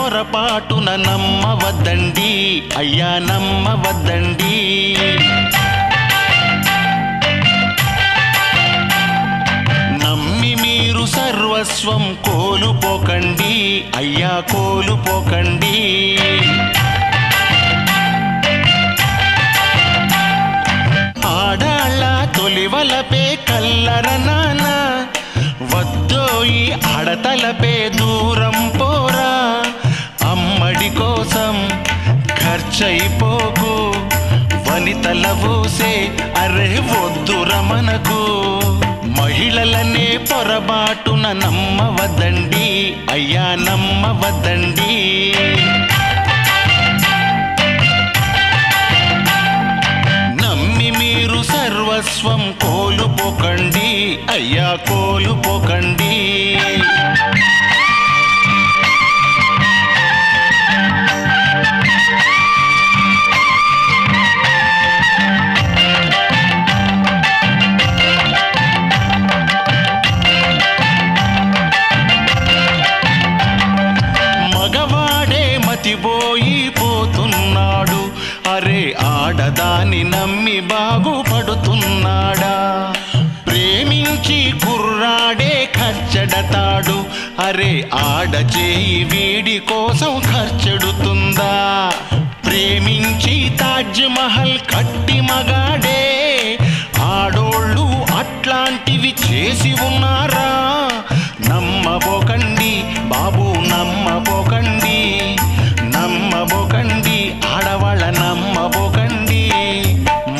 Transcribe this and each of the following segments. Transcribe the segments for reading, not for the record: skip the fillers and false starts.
పొరపాటున నమ్మవద్దండి, అయ్యా నమ్మవద్దండి. నమ్మి మీరు సర్వస్వం కోల్పోకండి, అయ్యా కోల్పోకండి. ఆడాళ్ళ తొలివలపే కల్లర నాన్న, వద్దోయి ఆడతలపే దూరం పోరా. అమ్మడి కోసం ఖర్చయిపోకు, వనితల ఊసే అరే వద్దుర మనకు. మహిళలనే పొరపాటున నమ్మవద్దండి, అయ్యా నమ్మవద్దండి. నమ్మి మీరు సర్వస్వం కోల్పోకండి, అయ్యా కోల్పోకండి. పోతున్నాడు, అరే ఆడదాని నమ్మి బాగుపడుతున్నాడా. ప్రేమించి కుర్రాడే ఖర్చెడతాడు, అరే ఆడ చేయి వీడి కోసం ఖర్చెడుతుందా. ప్రేమించి తాజ్ మహల్ కట్టి మగాడే, ఆడోళ్ళు అట్లాంటివి చేసి ఉన్నారా. నమ్మబోకండి బాబు, నమ్మబోకండి, నమ్మబోకండి ఆడవాళ్ళ నమ్మబోకండి.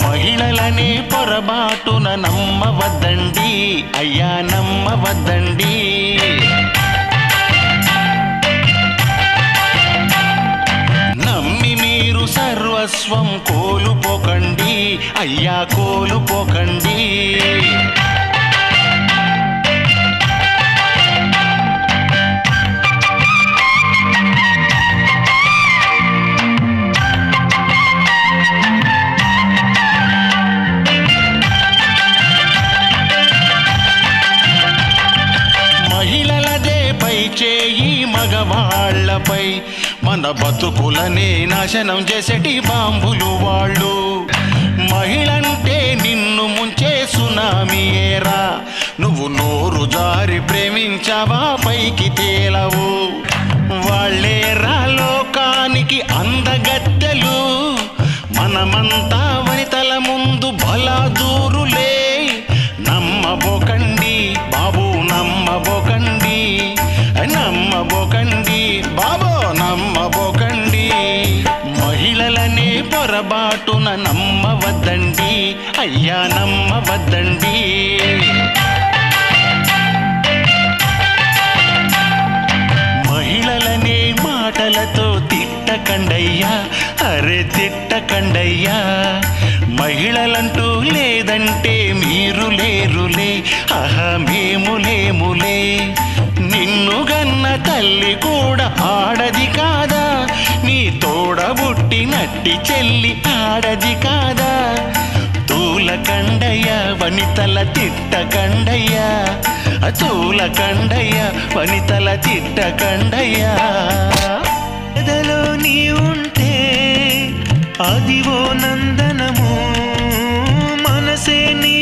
మహిళలనే పొరపాటున నమ్మవద్దండి, అయ్యా నమ్మవద్దండి. నమ్మి మీరు సర్వస్వం కోల్పోకండి, అయ్యా కోల్పోకండి. మహిళలదే పై చేయి మగవాళ్లపై, మన బతుకులనే నాశనం చేసేటి బాంబులు వాళ్ళు. మహిళంటే నిన్ను ముంచే సునామీయేరా, నువ్వు నోరు జారి ప్రేమించావా పైకి తేలవు. వాళ్ళేరా లోకానికి అందగత్తెలు, మనమంతా వనితల ముందు బలాదూరులే. నమ్మబోకండి బాబు, నమ్మబోకండి, నమ్మబోకండి బాబో, నమ్మబోకండి. మహిళలనే పొరపాటున నమ్మవద్దండి, అయ్యా నమ్మవద్దండి. మహిళలనే మాటలతో తిట్టకండయ్యా, అరే తిట్టకండయ్యా. మహిళలంటూ లేదంటే మీరు లేరులే, ఆహా మేము లేములే. నిన్ను గన్న తల్లి కూడా ఆడది కాదా, నీ తోడబుట్టినట్టి చెల్లి ఆడది కాదా. తూలకండయ్య వనితల తిట్టకండయ్య, తూలకండయ్య వనితల తిట్టకండయ్య. ఎదలో నీ ఉంటే అదివో నందనము, మనసే నీ